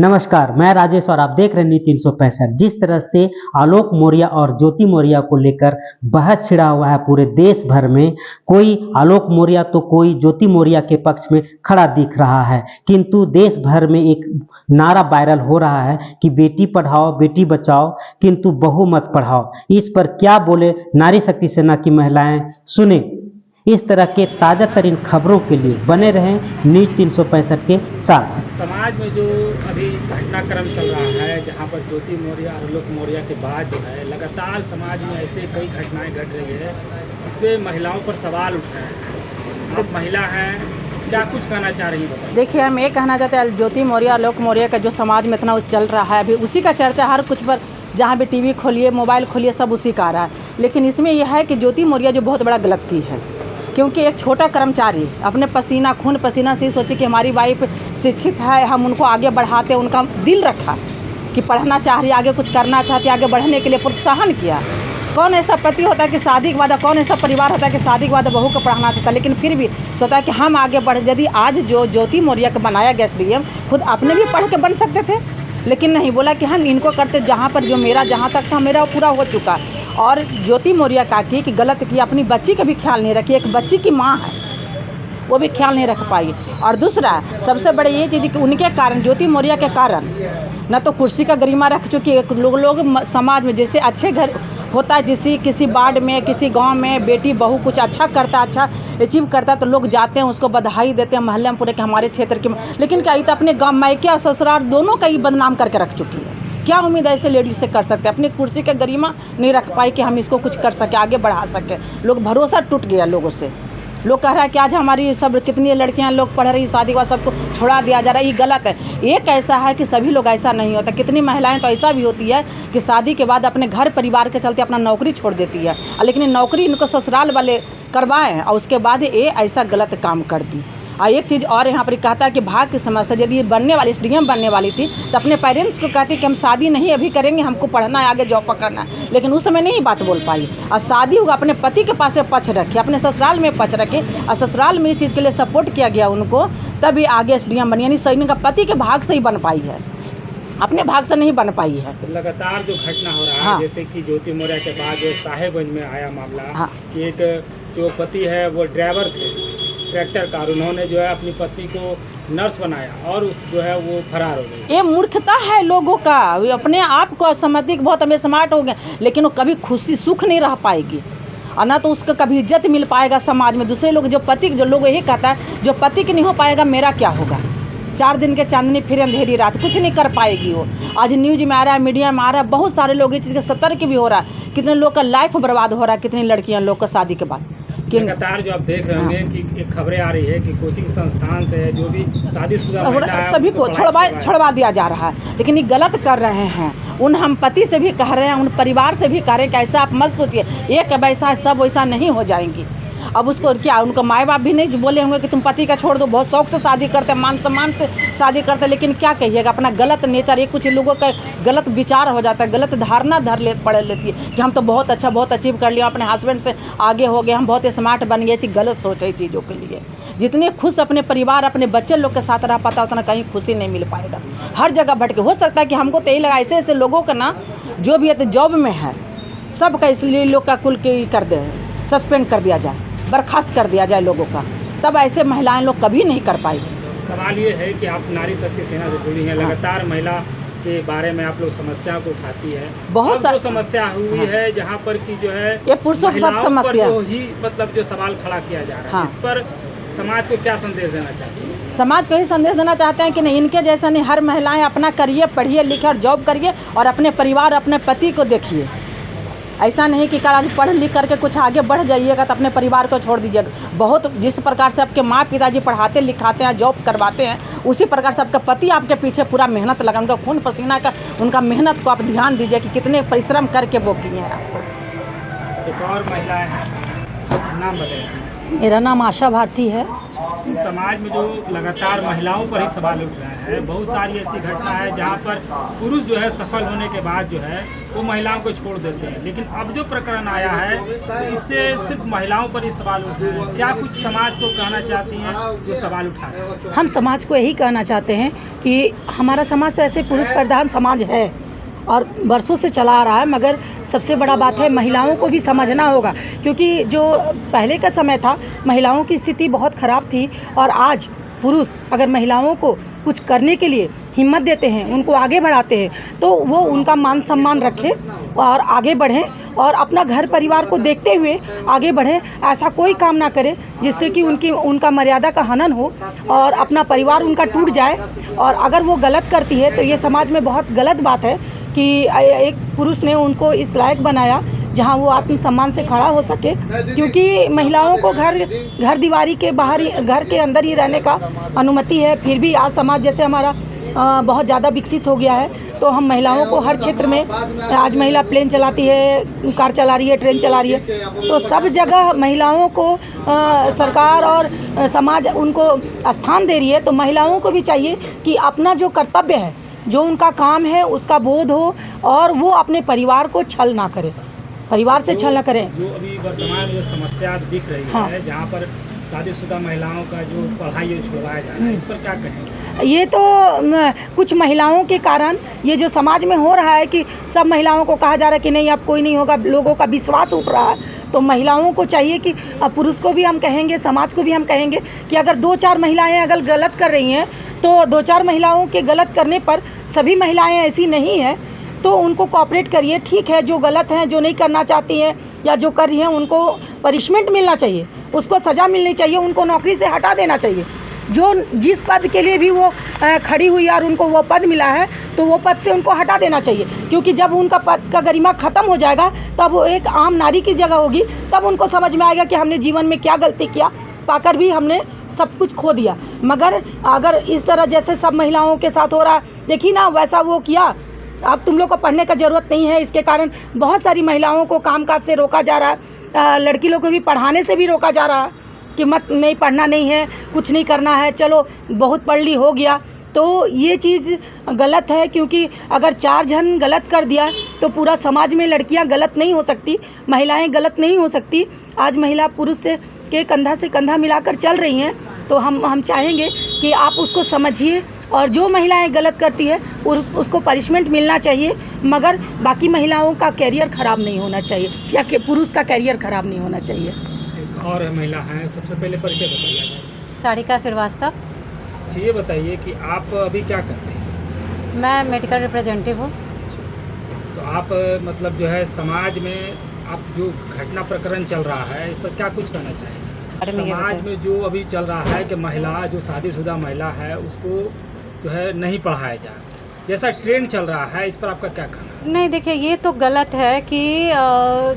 नमस्कार, मैं राजेश और आप देख रहे हैं न्यूज़ 365। जिस तरह से आलोक मौर्य और ज्योति मौर्य को लेकर बहस छिड़ा हुआ है पूरे देश भर में, कोई आलोक मौर्य तो कोई ज्योति मौर्य के पक्ष में खड़ा दिख रहा है, किंतु देश भर में एक नारा वायरल हो रहा है कि बेटी पढ़ाओ बेटी बचाओ किंतु बहू मत पढ़ाओ। इस पर क्या बोले नारी शक्ति सेना की महिलाएं, सुने। इस तरह के ताज़ा तरीन खबरों के लिए बने रहें न्यूज़ 365 के साथ। समाज में जो अभी घटनाक्रम चल रहा है, जहां पर ज्योति मौर्य और आलोक मौर्य के बाद जो है लगातार समाज में ऐसे कई घटनाएं घट रही है, इस पर महिलाओं पर सवाल उठ रहे हैं। आप महिला हैं, क्या कुछ कहना चाह रही हैं? देखिए, हम ये कहना चाहते हैं ज्योति मौर्य आलोक मौर्य का जो समाज में इतना चल रहा है, अभी उसी का चर्चा हर कुछ पर, जहाँ भी टीवी खोलिए मोबाइल खोलिए सब उसी का आ रहा है। लेकिन इसमें यह है कि ज्योति मौर्य जो बहुत बड़ा गलत की है, क्योंकि एक छोटा कर्मचारी अपने पसीना खून पसीना से सोचे कि हमारी वाइफ शिक्षित है, हम उनको आगे बढ़ाते, उनका दिल रखा कि पढ़ना चाह रही, आगे कुछ करना चाहती, आगे बढ़ने के लिए प्रोत्साहन किया। कौन ऐसा पति होता है कि शादी के बाद, कौन ऐसा परिवार होता है कि शादी के बाद बहू को पढ़ाना चाहता है, लेकिन फिर भी सोचता है कि हम आगे बढ़। यदि आज जो ज्योति मौर्य का बनाया गया SDM, खुद अपने भी पढ़ के बन सकते थे, लेकिन नहीं, बोला कि हम इनको करते, जहाँ पर जो मेरा जहाँ तक था मेरा पूरा हो चुका। और ज्योति मौर्य का की कि गलत की, अपनी बच्ची का भी ख्याल नहीं रखी, एक बच्ची की माँ है वो भी ख्याल नहीं रख पाई। और दूसरा सबसे बड़ी ये चीज़ कि उनके कारण, ज्योति मौर्य के कारण न तो कुर्सी का गरिमा रख चुकी है। लोग समाज में जैसे अच्छे घर होता है, किसी वार्ड में किसी गांव में बेटी बहू कुछ अच्छा करता, अच्छा अचीव करता, तो लोग जाते हैं उसको बधाई देते हैं मोहल्ले में पूरे के हमारे क्षेत्र के। लेकिन क्या ये तो अपने गाँव मायके और ससुराल दोनों का ही बदनाम करके रख चुकी है। क्या उम्मीद ऐसे लेडीज से कर सकते हैं? अपनी कुर्सी का गरिमा नहीं रख पाई कि हम इसको कुछ कर सके, आगे बढ़ा सके। लोग भरोसा टूट गया लोगों से। लोग कह रहा है कि आज हमारी सब कितनी लड़कियां लोग पढ़ रही, शादी का सबको छोड़ा दिया जा रहा है, ये गलत है। एक ऐसा है कि सभी लोग ऐसा नहीं होता, कितनी महिलाएं तो ऐसा भी होती है कि शादी के बाद अपने घर परिवार के चलते अपना नौकरी छोड़ देती है, लेकिन नौकरी इनको ससुराल वाले करवाएं और उसके बाद ये ऐसा गलत काम कर दी। और एक चीज़ और यहाँ पर कहता है कि भाग की समस्या, यदि बनने वाली SDM बनने वाली थी तो अपने पेरेंट्स को कहती कि हम शादी नहीं अभी करेंगे, हमको पढ़ना है, आगे जॉब पकड़ना है, लेकिन उस समय नहीं बात बोल पाई। और शादी हुआ अपने पति के पास पक्ष रखे, अपने ससुराल में पक्ष रखे, और ससुराल में इस चीज़ के लिए सपोर्ट किया गया उनको, तभी आगे SDM बनी। यानी सैनिक का पति के भाग से ही बन पाई है, अपने भाग से नहीं बन पाई है। तो लगातार जो घटना हो रहा है, जैसे कि ज्योति मौर्य के बाद जो साहेबगंज में आया मामला, कि एक जो पति है वो ड्राइवर थे ट्रैक्टर कार, उन्होंने जो है अपनी पत्नी को नर्स बनाया और जो है वो फरार हो गई। ये मूर्खता है लोगों का, अपने आप को समझती कि बहुत हमें स्मार्ट हो गए, लेकिन वो कभी खुशी सुख नहीं रह पाएगी और ना तो उसका कभी इज्जत मिल पाएगा समाज में। दूसरे लोग जो लोग यही कहता है जो पति की नहीं हो पाएगा मेरा क्या होगा, 4 दिन के चांदनी फिर अंधेरी रात, कुछ नहीं कर पाएगी वो। आज न्यूज में आ रहा है, मीडिया में आ रहा है, बहुत सारे लोग इस चीज़ के सतर्क भी हो रहा है, कितने लोग का लाइफ बर्बाद हो रहा है, कितनी लड़कियां लोग का शादी के बाद। लगातार जो आप देख रहे होंगे कि एक खबरें आ रही है कि कोचिंग संस्थान से जो भी शादीशुदा सभी को छोड़वा दिया जा रहा है, लेकिन ये गलत कर रहे हैं। उन हम पति से भी कह रहे हैं, उन परिवार से भी कह रहे हैं कि ऐसा आप मत सोचिए, एक वैसा सब वैसा नहीं हो जाएंगी। अब उसको क्या, उनको माँ बाप भी नहीं बोले होंगे कि तुम पति का छोड़ दो, बहुत शौक से शादी करते, मान सम्मान से शादी करते, लेकिन क्या कहिएगा, अपना गलत नेचर, एक कुछ लोगों का गलत विचार हो जाता है, गलत धारणा पड़ लेती है कि हम तो बहुत अच्छा बहुत अचीव कर लिया, अपने हस्बैंड से आगे हो गए, हम बहुत स्मार्ट बन गए। गलत सोच है चीज़ों के लिए। जितने खुश अपने परिवार अपने बच्चे लोग के साथ रह पाता, उतना कहीं खुशी नहीं मिल पाएगा। हर जगह भटके, हो सकता है कि हमको तो यही लगा ऐसे लोगों का ना जो भी है तो जॉब में है सबका, इसलिए लोग का कुल के कर दे, सस्पेंड कर दिया जाए, बर्खास्त कर दिया जाए लोगों का, तब ऐसे महिलाएं लोग कभी नहीं कर पाएगी। सवाल ये है कि आप नारी शक्ति सेना से जुड़ी हैं, लगातार महिला के बारे में आप लोग समस्या को उठाती है। बहुत सारी समस्या हुई है जहाँ पर कि जो है ये पुरुषों के साथ समस्या ही, मतलब जो सवाल खड़ा किया जा रहा है, इस पर समाज को क्या संदेश देना चाहते हैं? समाज को ही संदेश देना चाहते हैं कि नहीं, इनके जैसा नहीं, हर महिलाएं अपना करिए, पढ़िए लिखे और जॉब करिए और अपने परिवार अपने पति को देखिए। ऐसा नहीं कि आज पढ़ लिख करके कुछ आगे बढ़ जाइएगा तो अपने परिवार को छोड़ दीजिएगा। बहुत जिस प्रकार से आपके माँ पिताजी पढ़ाते लिखाते हैं, जॉब करवाते हैं, उसी प्रकार से आपका पति आपके पीछे पूरा मेहनत लगा, उनका खून पसीना का, उनका मेहनत को आप ध्यान दीजिए कि कितने परिश्रम करके वो किए हैं आपको। एक और महिला है, नाम बताइए। मेरा नाम आशा भारती है। समाज में जो लगातार महिलाओं पर ही सवाल उठ रहे हैं, बहुत सारी ऐसी घटना है जहां पर पुरुष जो है सफल होने के बाद जो है वो महिलाओं को छोड़ देते हैं, लेकिन अब जो प्रकरण आया है तो इससे सिर्फ महिलाओं पर ही सवाल उठ रहे हैं। क्या कुछ समाज को कहना चाहती हैं जो सवाल उठा रहे हैं? हम समाज को यही कहना चाहते हैं कि हमारा समाज तो ऐसे पुरुष प्रधान समाज है और बरसों से चला आ रहा है, मगर सबसे बड़ा बात है महिलाओं को भी समझना होगा, क्योंकि जो पहले का समय था महिलाओं की स्थिति बहुत ख़राब थी और आज पुरुष अगर महिलाओं को कुछ करने के लिए हिम्मत देते हैं, उनको आगे बढ़ाते हैं, तो वो उनका मान सम्मान रखें और आगे बढ़ें और अपना घर परिवार को देखते हुए आगे बढ़ें। ऐसा कोई काम ना करें जिससे कि उनका मर्यादा का हनन हो और अपना परिवार उनका टूट जाए। और अगर वो गलत करती है तो ये समाज में बहुत गलत बात है कि एक पुरुष ने उनको इस लायक बनाया जहां वो आत्मसम्मान से खड़ा हो सके, क्योंकि महिलाओं को घर दीवारी के बाहर ही, घर के अंदर ही रहने का अनुमति है। फिर भी आज समाज जैसे हमारा बहुत ज़्यादा विकसित हो गया है, तो हम महिलाओं को हर क्षेत्र में, आज महिला प्लेन चलाती है, कार चला रही है, ट्रेन चला रही है, तो सब जगह महिलाओं को सरकार और समाज उनको स्थान दे रही है। तो महिलाओं को भी चाहिए कि अपना जो कर्तव्य है, जो उनका काम है, उसका बोध हो और वो अपने परिवार को छल ना करें, परिवार से छल ना करें। जो अभी वर्तमान में जो समस्या दिख रही है, जहाँ पर शादीशुदा महिलाओं का जो पढ़ाई छुड़वाया जा रहा है, इस पर क्या कहें? ये तो कुछ महिलाओं के कारण ये जो समाज में हो रहा है कि सब महिलाओं को कहा जा रहा है कि नहीं अब कोई नहीं होगा, लोगों का विश्वास उठ रहा है। तो महिलाओं को चाहिए कि पुरुष को भी हम कहेंगे, समाज को भी हम कहेंगे कि अगर 2-4 महिलाएं अगर गलत कर रही हैं तो 2-4 महिलाओं के गलत करने पर सभी महिलाएं ऐसी नहीं हैं, तो उनको कोऑपरेट करिए। ठीक है, जो गलत हैं, जो नहीं करना चाहती हैं या जो कर रही हैं, उनको पनिशमेंट मिलना चाहिए, उसको सज़ा मिलनी चाहिए, उनको नौकरी से हटा देना चाहिए। जो जिस पद के लिए भी वो खड़ी हुई और उनको वो पद मिला है, तो वो पद से उनको हटा देना चाहिए, क्योंकि जब उनका पद का गरिमा ख़त्म हो जाएगा तब वो एक आम नारी की जगह होगी, तब उनको समझ में आएगा कि हमने जीवन में क्या गलती किया, पाकर भी हमने सब कुछ खो दिया। मगर अगर इस तरह जैसे सब महिलाओं के साथ हो रहा है, देखिए ना वैसा वो किया, अब तुम लोग को पढ़ने का ज़रूरत नहीं है, इसके कारण बहुत सारी महिलाओं को कामकाज से रोका जा रहा है, लड़की लोग को भी पढ़ाने से भी रोका जा रहा है कि मत नहीं पढ़ना नहीं है, कुछ नहीं करना है, चलो बहुत पढ़ ली हो गया। तो ये चीज़ गलत है, क्योंकि अगर 4 जन गलत कर दिया तो पूरा समाज में लड़कियां गलत नहीं हो सकती, महिलाएं गलत नहीं हो सकती। आज महिला पुरुष से कंधा से कंधा मिलाकर चल रही हैं, तो हम चाहेंगे कि आप उसको समझिए और जो महिलाएं गलत करती है उसको पनिशमेंट मिलना चाहिए, मगर बाकी महिलाओं का कैरियर ख़राब नहीं होना चाहिए या कि पुरुष का कैरियर ख़राब नहीं होना चाहिए। एक और महिला हैं, सबसे पहले परिचय बताइए। सारिका श्रीवास्तव। ये बताइए कि आप अभी क्या करते हैं? मैं मेडिकल रिप्रेजेंटेटिव हूँ। तो आप मतलब जो है समाज में आप जो घटना प्रकरण चल रहा है, इस पर क्या कुछ कहना चाहेंगे? समाज में जो अभी चल रहा है कि महिला जो शादीशुदा महिला है उसको जो है नहीं पढ़ाया जाए, जैसा ट्रेंड चल रहा है, इस पर आपका क्या कहना? नहीं, देखिए ये तो गलत है कि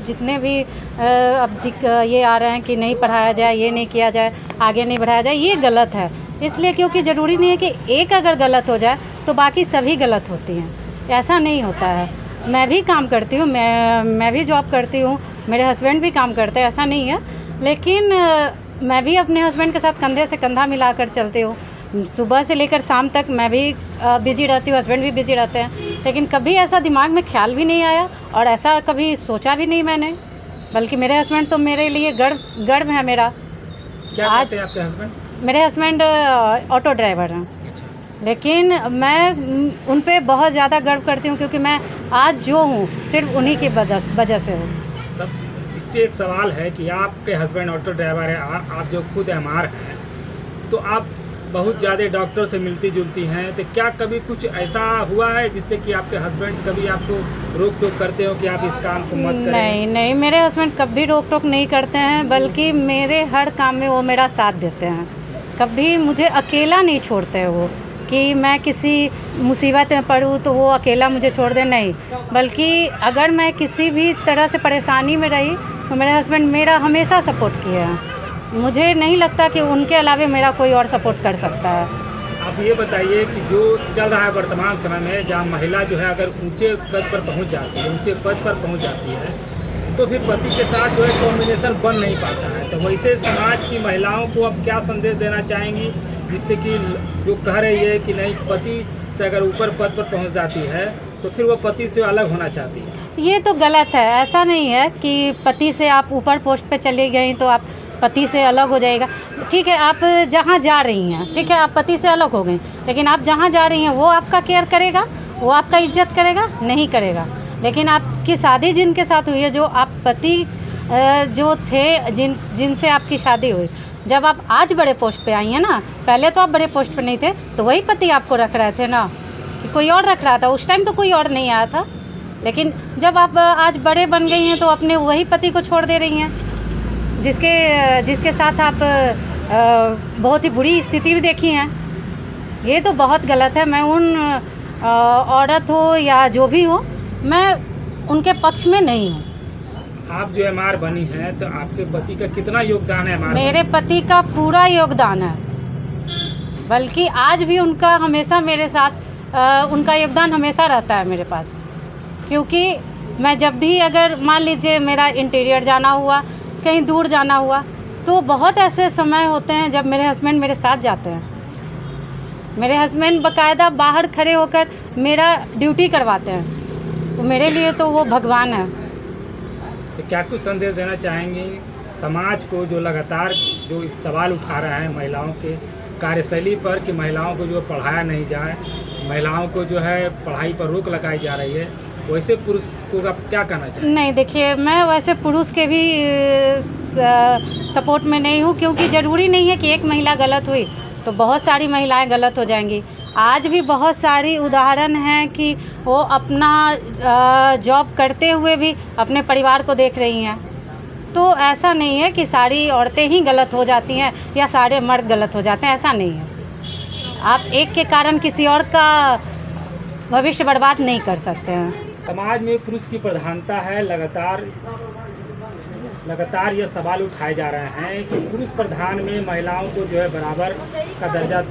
जितने भी अब ये आ रहे हैं कि नहीं पढ़ाया जाए, ये नहीं किया जाए, आगे नहीं बढ़ाया जाए, ये गलत है। इसलिए क्योंकि ज़रूरी नहीं है कि एक अगर गलत हो जाए तो बाकी सभी गलत होती हैं, ऐसा नहीं होता है। मैं भी काम करती हूँ, मैं भी जॉब करती हूँ, मेरे हस्बैंड भी काम करते हैं, ऐसा नहीं है, लेकिन मैं भी अपने हस्बैंड के साथ कंधे से कंधा मिलाकर चलती हूँ। सुबह से लेकर शाम तक मैं भी बिज़ी रहती हूँ, हस्बैंड भी बिज़ी रहते हैं, लेकिन कभी ऐसा दिमाग में ख्याल भी नहीं आया और ऐसा कभी सोचा भी नहीं मैंने, बल्कि मेरे हस्बैंड तो मेरे लिए गर्व है मेरा। क्या करते हैं आपके हस्बैंड? मेरे हस्बैंड ऑटो ड्राइवर हैं। अच्छा। लेकिन मैं उन पे बहुत ज़्यादा गर्व करती हूँ, क्योंकि मैं आज जो हूँ सिर्फ उन्हीं की वजह से हूँ। सब इससे एक सवाल है कि आपके हस्बैंड ऑटो ड्राइवर है, आप जो खुद एमआर हैं, तो आप बहुत ज़्यादा डॉक्टर से मिलती जुलती हैं, तो क्या कभी कुछ ऐसा हुआ है जिससे कि आपके हस्बैंड कभी आपको रोक टोक करते हो कि आप इस काम को मत करें? नहीं, मेरे हस्बैंड कभी रोक टोक नहीं करते हैं, बल्कि मेरे हर काम में वो मेरा साथ देते हैं। कभी मुझे अकेला नहीं छोड़ते हैं वो, कि मैं किसी मुसीबत में पड़ूँ तो वो अकेला मुझे छोड़ दे, नहीं, बल्कि अगर मैं किसी भी तरह से परेशानी में रही तो मेरे हस्बैंड मेरा हमेशा सपोर्ट किया है। मुझे नहीं लगता कि उनके अलावा मेरा कोई और सपोर्ट कर सकता है। आप ये बताइए कि जो चल रहा है वर्तमान समय में, जहाँ महिला जो है अगर ऊंचे पद पर पहुंच जाती है, ऊंचे पद पर पहुंच जाती है, तो फिर पति के साथ जो है कॉम्बिनेशन बन नहीं पाता है। तो वैसे समाज की महिलाओं को अब क्या संदेश देना चाहेंगी, जिससे कि जो कह रही है कि नहीं, पति से अगर ऊपर पद पर पहुंच जाती है तो फिर वो पति से अलग होना चाहती है? ये तो गलत है। ऐसा नहीं है कि पति से आप ऊपर पोस्ट पे चली गई तो आप पति से अलग हो जाएगा। ठीक है, आप जहाँ जा रही हैं, ठीक है, आप पति से अलग हो गई, लेकिन आप जहाँ जा रही हैं वो आपका केयर करेगा, वो आपका इज्जत करेगा? नहीं करेगा। लेकिन आपकी शादी जिनके साथ हुई है, जो आप पति जो थे, जिनसे आपकी शादी हुई, जब आप आज बड़े पोस्ट पे आई हैं ना, पहले तो आप बड़े पोस्ट पे नहीं थे, तो वही पति आपको रख रहे थे ना, कि कोई और रख रहा था? उस टाइम तो कोई और नहीं आया था। लेकिन जब आप आज बड़े बन गई हैं तो अपने वही पति को छोड़ दे रही हैं, जिसके साथ आप बहुत ही बुरी स्थिति भी देखी हैं। ये तो बहुत गलत है। मैं उन औरत हो या जो भी हो, मैं उनके पक्ष में नहीं हूँ। आप जो एमआर बनी हैं तो आपके पति का कितना योगदान है एमआर? मेरे पति का पूरा योगदान है, बल्कि आज भी उनका हमेशा मेरे साथ उनका योगदान हमेशा रहता है मेरे पास। क्योंकि मैं जब भी, अगर मान लीजिए मेरा इंटीरियर जाना हुआ, कहीं दूर जाना हुआ, तो बहुत ऐसे समय होते हैं जब मेरे हस्बैंड मेरे साथ जाते हैं। मेरे हस्बैंड बाकायदा बाहर खड़े होकर मेरा ड्यूटी करवाते हैं, तो मेरे लिए तो वो भगवान है। तो क्या कुछ संदेश देना चाहेंगी समाज को, जो लगातार जो इस सवाल उठा रहा है महिलाओं के कार्यशैली पर, कि महिलाओं को जो पढ़ाया नहीं जाए, महिलाओं को जो है पढ़ाई पर रोक लगाई जा रही है, वैसे पुरुष को आप क्या कहना चाहिए? नहीं, देखिए, मैं वैसे पुरुष के भी सपोर्ट में नहीं हूँ, क्योंकि ज़रूरी नहीं है कि एक महिला गलत हुई तो बहुत सारी महिलाएं गलत हो जाएंगी। आज भी बहुत सारी उदाहरण हैं कि वो अपना जॉब करते हुए भी अपने परिवार को देख रही हैं। तो ऐसा नहीं है कि सारी औरतें ही गलत हो जाती हैं या सारे मर्द गलत हो जाते हैं, ऐसा नहीं है। आप एक के कारण किसी और का भविष्य बर्बाद नहीं कर सकते हैं। समाज में पुरुष की प्रधानता है, लगातार ये सवाल उठाए जा रहे हैं कि पुरुष प्रधान में महिलाओं को जो है बराबर का दर्जा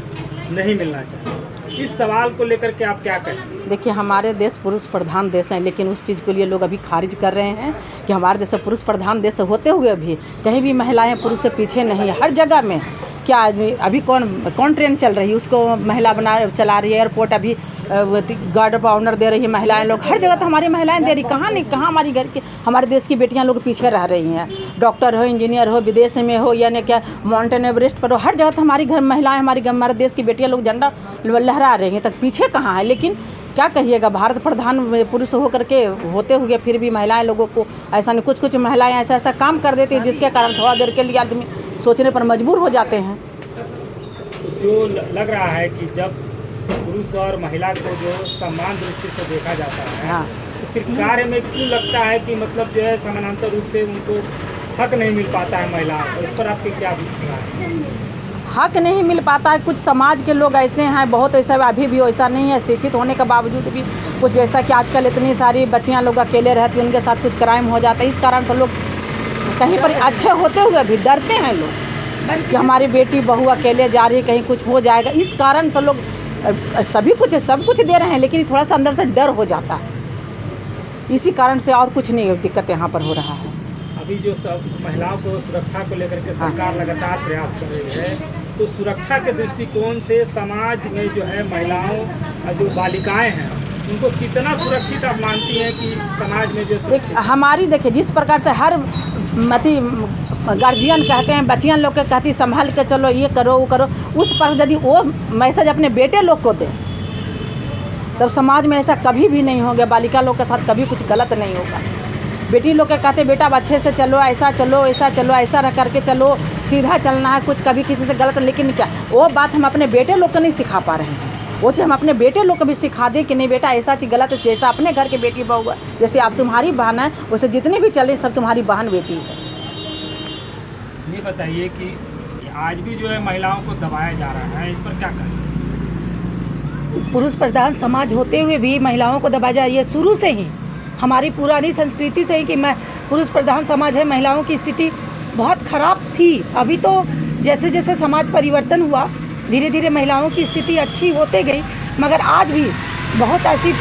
नहीं मिलना चाहिए। इस सवाल को लेकर के आप क्या कहें? देखिए, हमारे देश पुरुष प्रधान देश हैं, लेकिन उस चीज़ के लिए लोग अभी खारिज कर रहे हैं कि हमारे देश पुरुष प्रधान देश होते हुए भी कहीं भी महिलाएं पुरुष से पीछे नहीं है। हर जगह में क्या अभी कौन ट्रेन चल रही है उसको महिला चला रही है। एयरपोर्ट अभी गार्ड ऑफ ऑनर दे रही है महिलाएं लोग, हर जगह तो हमारी महिलाएं दे रही। कहाँ नहीं, कहाँ हमारी घर के, हमारे देश की बेटियां लोग पीछे रह रही हैं। डॉक्टर हो, इंजीनियर हो, विदेश में हो, यानी क्या माउंटेन एवरेस्ट पर हो, हर जगह तो हमारी घर महिलाएं, हमारे देश की बेटियां लोग झंडा लहरा रही हैं। तक पीछे कहाँ है? लेकिन क्या कहिएगा, भारत प्रधान पुरुष हो करके होते हुए फिर भी महिलाएं लोगों को ऐसा नहीं, कुछ महिलाएं ऐसा काम कर देती है जिसके कारण थोड़ा देर के लिए आदमी सोचने पर मजबूर हो जाते हैं। जो लग रहा है कि जब पुरुष और महिला को जो समान दृष्टि से देखा जाता है, हाँ, तो फिर कार्य में क्यों लगता है कि मतलब जो है समानांतर रूप से उनको हक नहीं मिल पाता है महिलाओं को? इस पर आपके क्या अभिप्राय है? हक नहीं मिल पाता है। कुछ समाज के लोग ऐसे हैं, बहुत ऐसा अभी भी ऐसा नहीं है, शिक्षित होने के बावजूद भी कुछ, जैसा कि आजकल इतनी सारी बच्चियां लोग अकेले रहती हैं, उनके साथ कुछ क्राइम हो जाता है। इस कारण से लोग कहीं पर अच्छे होते हुए भी डरते हैं लोग कि हमारी बेटी बहू अकेले जा रही है, कहीं कुछ हो जाएगा। इस कारण से लोग सब कुछ दे रहे हैं, लेकिन थोड़ा सा अंदर से डर हो जाता है। इसी कारण से, और कुछ नहीं दिक्कत यहाँ पर हो रहा है। अभी जो सब महिलाओं को सुरक्षा को लेकर के सरकार लगातार प्रयास कर रही है, तो सुरक्षा के दृष्टिकोण से समाज में जो है महिलाओं, जो बालिकाएं हैं, उनको कितना सुरक्षित आप मानती हैं कि समाज में जो हमारी, देखिए, जिस प्रकार से हर गार्जियन कहते हैं, बच्चियां लोग के कहती संभाल के चलो, ये करो वो करो, उस पर यदि वो मैसेज अपने बेटे लोग को दे, तब समाज में ऐसा कभी भी नहीं होगा। बालिका लोग के साथ कभी कुछ गलत नहीं होगा। बेटी लोग के कहते बेटा अब अच्छे से चलो, ऐसा चलो, ऐसा चलो, ऐसा रख करके चलो, सीधा चलना है, कुछ कभी किसी से गलत। लेकिन क्या वो बात हम अपने बेटे लोग को नहीं सिखा पा रहे हैं। वो चीज़ हम अपने बेटे लोग को भी सिखा दें कि नहीं बेटा ऐसा चीज़ गलत है। जैसा अपने घर के बेटी बहू है, जैसे आप तुम्हारी बहन है, वैसे जितनी भी चले सब तुम्हारी बहन बेटी है। ये बताइए कि आज भी जो है महिलाओं को दबाया जा रहा है, इस पर क्या करें? पुरुष प्रधान समाज होते हुए भी महिलाओं को दबाया जा रही है। शुरू से ही हमारी पुरानी संस्कृति से ही कि पुरुष प्रधान समाज है, महिलाओं की स्थिति बहुत खराब थी। अभी तो जैसे जैसे समाज परिवर्तन हुआ, धीरे धीरे महिलाओं की स्थिति अच्छी होते गई, मगर आज भी बहुत ऐसी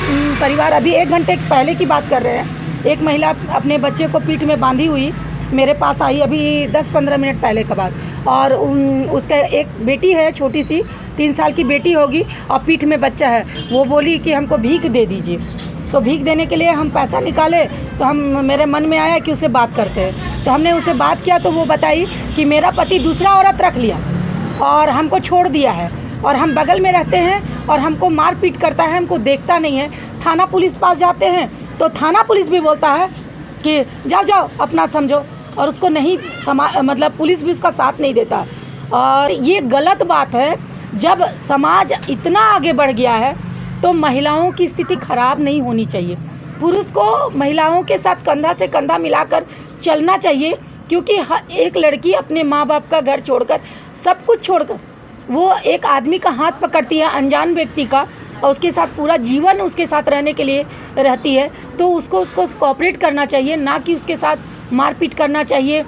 परिवार, अभी 1 घंटे पहले की बात कर रहे हैं, एक महिला अपने बच्चे को पीठ में बांधी हुई मेरे पास आई अभी 10-15 मिनट पहले के बाद, और उसका एक बेटी है छोटी सी 3 साल की बेटी होगी और पीठ में बच्चा है। वो बोली कि हमको भीख दे दीजिए, तो भीख देने के लिए हम पैसा निकाले तो मेरे मन में आया कि उससे बात करते हैं। तो हमने उससे बात किया तो वो बताई कि मेरा पति दूसरा औरत रख लिया और हमको छोड़ दिया है, और हम बगल में रहते हैं और हमको मार पीट करता है, हमको देखता नहीं है। थाना पुलिस पास जाते हैं तो थाना पुलिस भी बोलता है कि जाओ जाओ अपना समझो, और उसको नहीं मतलब पुलिस भी उसका साथ नहीं देता। और ये गलत बात है। जब समाज इतना आगे बढ़ गया है तो महिलाओं की स्थिति खराब नहीं होनी चाहिए। पुरुष को महिलाओं के साथ कंधा से कंधा मिलाकर चलना चाहिए, क्योंकि एक लड़की अपने माँ बाप का घर छोड़कर, सब कुछ छोड़कर, वो एक आदमी का हाथ पकड़ती है, अनजान व्यक्ति का, और उसके साथ पूरा जीवन उसके साथ रहने के लिए रहती है, तो उसको कोऑपरेट करना चाहिए, ना कि उसके साथ मारपीट करना चाहिए